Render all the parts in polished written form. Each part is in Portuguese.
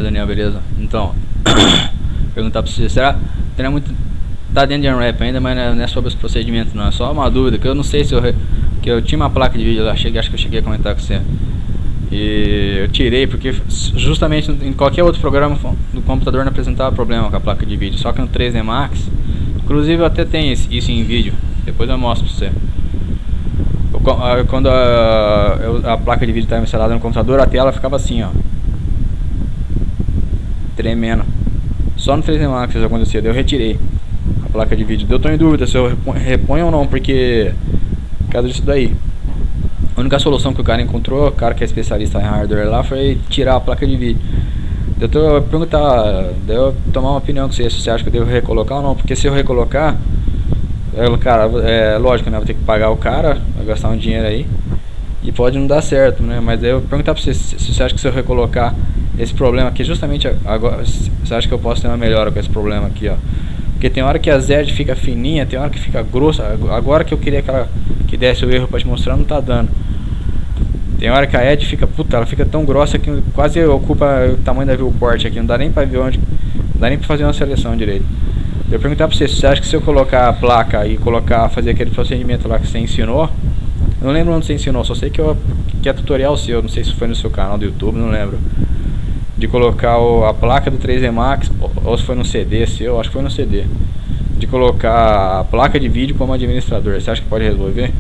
Daniel, beleza? Então, perguntar pra você, será que não é muito. Tá dentro de Unwrap ainda, mas não é sobre os procedimentos, não. É só uma dúvida, que eu não sei se que eu tinha uma placa de vídeo lá, acho que eu cheguei a comentar com você. E eu tirei porque justamente em qualquer outro programa do computador não apresentava problema com a placa de vídeo, só que no 3D Max, inclusive eu até tenho isso em vídeo, depois eu mostro pra você. Quando a placa de vídeo estava instalada no computador, a tela ficava assim, ó, tremendo. Só no 3D Max isso acontecia, daí eu retirei a placa de vídeo. Eu tô em dúvida se eu reponho ou não, porque por causa disso daí. A única solução que o cara encontrou, o cara que é especialista em hardware lá, foi tirar a placa de vídeo. Eu tô perguntar, eu tomar uma opinião com você, se você acha que eu devo recolocar ou não, porque se eu recolocar, cara, é lógico, né, vou ter que pagar o cara, vai gastar um dinheiro aí, e pode não dar certo, né, mas daí eu vou perguntar pra você, se você acha que se eu recolocar esse problema aqui, justamente agora, você acha que eu posso ter uma melhora com esse problema aqui, ó. Porque tem hora que a Z fica fininha, tem hora que fica grossa. Agora que eu queria que desse o erro pra te mostrar, não tá dando. Tem hora que a Edge fica, puta, ela fica tão grossa que quase ocupa o tamanho da viewport aqui. Não dá nem pra ver onde, não dá nem pra fazer uma seleção direito. Eu ia perguntar pra você, você acha que se eu colocar a placa e fazer aquele procedimento lá que você ensinou, eu não lembro onde você ensinou, só sei que é tutorial seu, não sei se foi no seu canal do YouTube, não lembro. De colocar a placa do 3D Max, ou se foi no CD seu, acho que foi no CD. De colocar a placa de vídeo como administrador, você acha que pode resolver?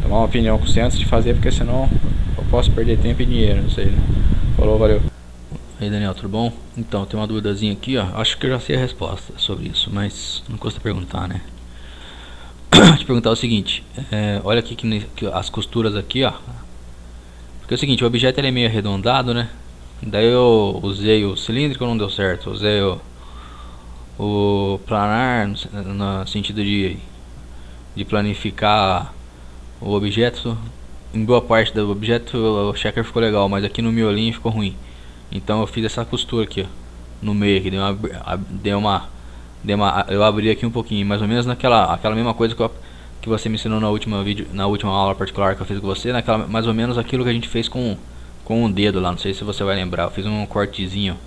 Tomar uma opinião com você antes de fazer, porque senão eu posso perder tempo e dinheiro, não sei, né? Falou, valeu. E aí, Daniel, tudo bom? Então, tem uma duvidazinha aqui, ó. Acho que eu já sei a resposta sobre isso, mas não custa perguntar, né? Vou te perguntar o seguinte, olha aqui que as costuras aqui, ó. Porque é o seguinte, o objeto ele é meio arredondado, né? Daí eu usei o cilíndrico, não deu certo. Usei o planar no sentido de planificar o objeto. Em boa parte do objeto o checker ficou legal, mas aqui no miolinho ficou ruim. Então eu fiz essa costura aqui, ó, no meio aqui, eu abri aqui um pouquinho, mais ou menos aquela mesma coisa que você me ensinou na última aula particular que eu fiz com você, mais ou menos aquilo que a gente fez com um dedo lá, não sei se você vai lembrar. Eu fiz um cortezinho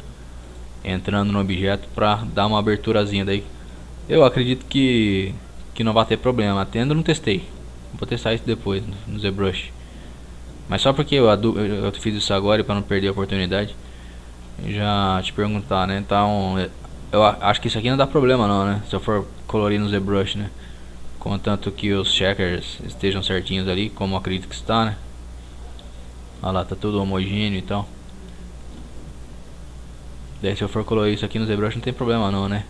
entrando no objeto pra dar uma aberturazinha. Daí eu acredito que não vai ter problema. Até ainda não testei, vou testar isso depois no ZBrush. Mas só porque eu fiz isso agora e para não perder a oportunidade, já te perguntar, né? Então eu acho que isso aqui não dá problema não, né? Se eu for colorir no ZBrush, né? Contanto que os checkers estejam certinhos ali, como eu acredito que está, né? Olha lá, tá tudo homogêneo e tal. Daí se eu for colorir isso aqui no ZBrush não tem problema não, né?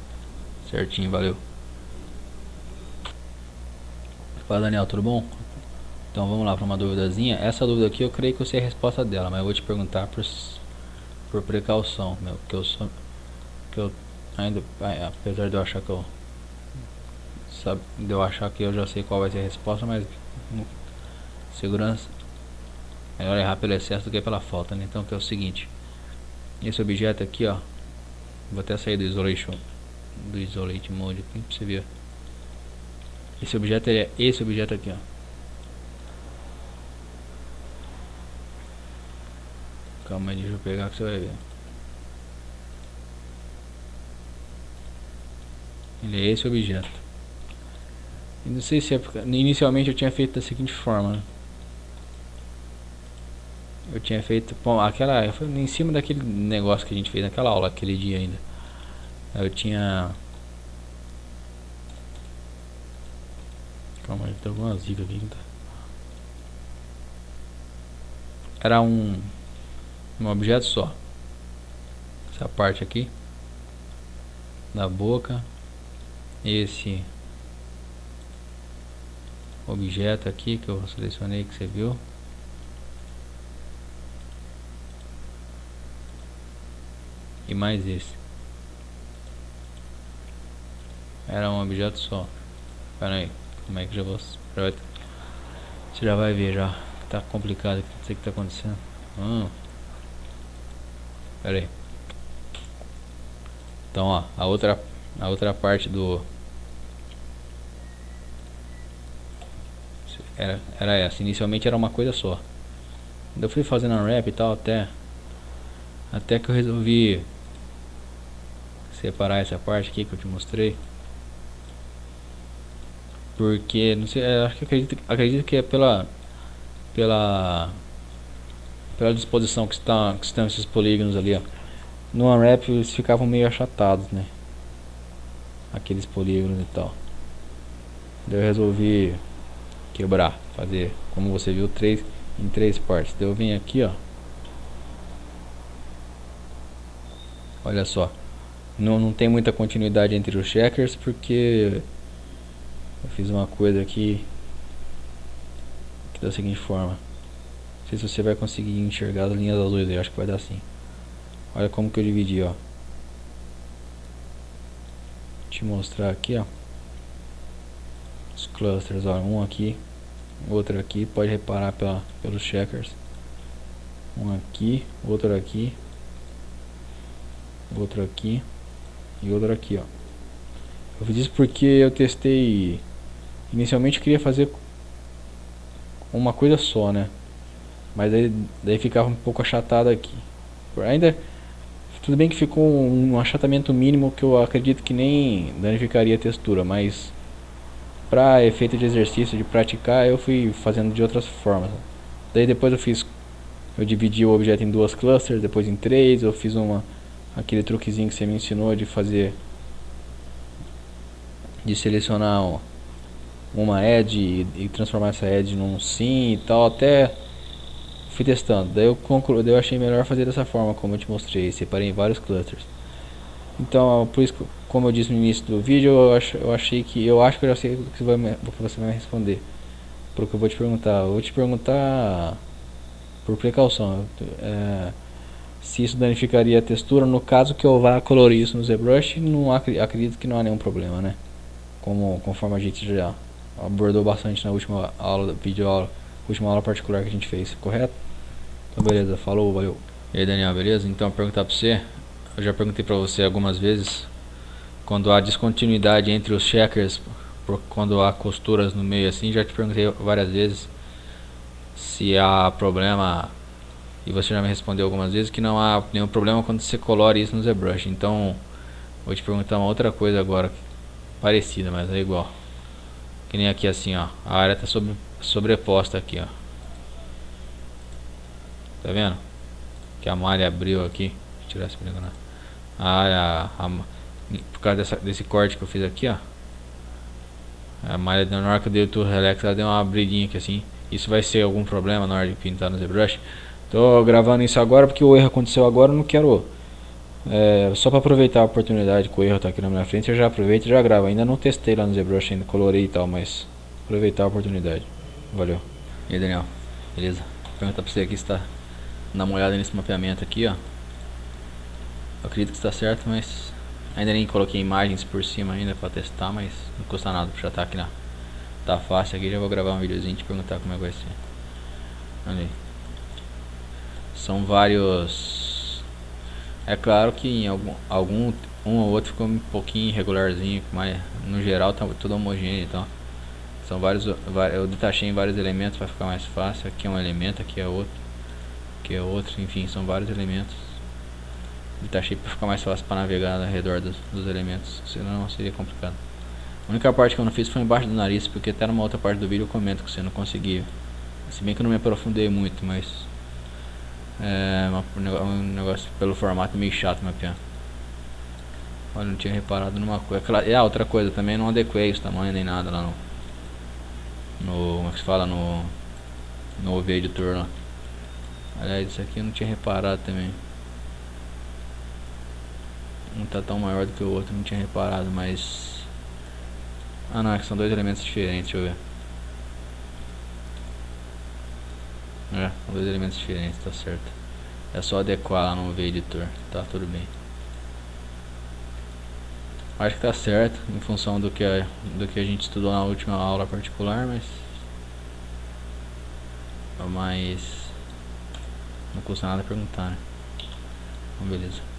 Certinho, valeu. Fala, Daniel, tudo bom? Então vamos lá para uma duvidazinha. Essa dúvida aqui eu creio que eu sei a resposta dela, mas eu vou te perguntar por precaução, meu, que eu ainda, apesar de eu achar que eu já sei qual vai ser a resposta, mas segurança, melhor errar pelo excesso do que pela falta, né? Então que é o seguinte, esse objeto aqui, ó, vou até sair do isolate mode aqui pra você ver. Esse objeto é esse objeto aqui, ó. Calma aí, deixa eu pegar que você vai ver. Ele é esse objeto. E não sei se é porque inicialmente eu tinha feito da seguinte forma, né? Eu tinha feito, bom, foi em cima daquele negócio que a gente fez naquela aula, aquele dia ainda. Eu tinha, calma aí, tem alguma zica aqui, tá? Era um objeto só. Essa parte aqui da boca, esse objeto aqui que eu selecionei, que você viu, e mais esse. Era um objeto só. Pera aí, como é que você já vai ver já. Tá complicado aqui, não sei o que tá acontecendo. Pera aí. Então ó, a outra parte do era essa. Inicialmente era uma coisa só. Eu fui fazendo unwrap e tal, Até que eu resolvi separar essa parte aqui que eu te mostrei. Porque, não sei, acho que acredito que é pela disposição que estão esses polígonos ali, ó. No Unwrap eles ficavam meio achatados, né? Aqueles polígonos e tal. Daí eu resolvi quebrar, fazer, como você viu, em três partes. Daí eu vim aqui, ó. Olha só. Não tem muita continuidade entre os checkers, porque eu fiz uma coisa aqui que da seguinte forma. Não sei se você vai conseguir enxergar as linhas azuis aí, eu acho que vai dar sim. Olha como que eu dividi, ó. Vou te mostrar aqui, ó. Os clusters, ó. Um aqui, outro aqui. Pode reparar pelos checkers. Um aqui, outro aqui, outro aqui e outro aqui, ó. Eu fiz isso porque eu testei. Inicialmente eu queria fazer uma coisa só, né? Mas daí ficava um pouco achatado aqui. Ainda tudo bem que ficou um achatamento mínimo que eu acredito que nem danificaria a textura, mas para efeito de exercício, de praticar, eu fui fazendo de outras formas. Daí depois eu dividi o objeto em duas clusters, depois em três. Eu fiz aquele truquezinho que você me ensinou de fazer, de selecionar uma edge e transformar essa edge num sim e tal, até fui testando. Daí eu achei melhor fazer dessa forma, como eu te mostrei, separei em vários clusters. Então, por isso, como eu disse no início do vídeo, eu acho que eu já sei o que você vai me responder. Porque eu vou te perguntar. Eu vou te perguntar por precaução. Se isso danificaria a textura, no caso que eu vá colorir isso no ZBrush, não acredito que não há nenhum problema, né? Conforme a gente já abordou bastante na última aula, última aula particular que a gente fez, correto? Então beleza, falou, valeu. E aí Daniel, beleza? Então eu perguntar pra você, eu já perguntei pra você algumas vezes, quando há descontinuidade entre os checkers, quando há costuras no meio assim, já te perguntei várias vezes se há problema, e você já me respondeu algumas vezes que não há nenhum problema quando você colore isso no ZBrush. Então vou te perguntar uma outra coisa agora, parecida, mas é igual. Que nem aqui assim, ó, a área tá sobreposta aqui, ó. Tá vendo? Que a malha abriu aqui. Deixa eu tirar esse brinco, né? Por causa desse corte que eu fiz aqui, ó. A malha, na hora que eu dei o Tool Relax, ela deu uma abridinha aqui assim. Isso vai ser algum problema na hora de pintar no ZBrush. Tô gravando isso agora porque o erro aconteceu agora. Eu não quero, só para aproveitar a oportunidade que o erro tá aqui na minha frente, eu já aproveito e já gravo. Ainda não testei lá no ZBrush, ainda colorei e tal, mas aproveitar a oportunidade. Valeu. E aí Daniel, beleza? Vou perguntar pra você aqui se tá dando uma olhada nesse mapeamento aqui, ó. Eu acredito que está certo, mas ainda nem coloquei imagens por cima ainda para testar, mas não custa nada, já tá aqui tá fácil aqui. Já vou gravar um videozinho e te perguntar como é que vai ser. Olha aí. São vários. É claro que em um ou outro ficou um pouquinho irregularzinho, mas no geral tá tudo homogêneo, então são vários. Eu detachei em vários elementos para ficar mais fácil. Aqui é um elemento, aqui é outro, aqui é outro, enfim, são vários elementos. Detachei para ficar mais fácil para navegar ao redor dos elementos, senão seria complicado. A única parte que eu não fiz foi embaixo do nariz, porque até numa outra parte do vídeo eu comento que você não conseguiu. Se bem que eu não me aprofundei muito, mas um negócio pelo formato meio chato, meu piano. Olha, não tinha reparado numa coisa. Outra coisa, também não adequei os tamanhos nem nada lá como é que se fala, no OV Editor lá. Aliás, isso aqui eu não tinha reparado também. Um tá tão maior do que o outro, não tinha reparado, mas... Ah não, é que são dois elementos diferentes, deixa eu ver. São dois elementos diferentes, tá certo. É só adequar lá no OV Editor, tá tudo bem. Acho que tá certo, em função do que a gente estudou na última aula particular, mas não custa nada perguntar, né? Então beleza.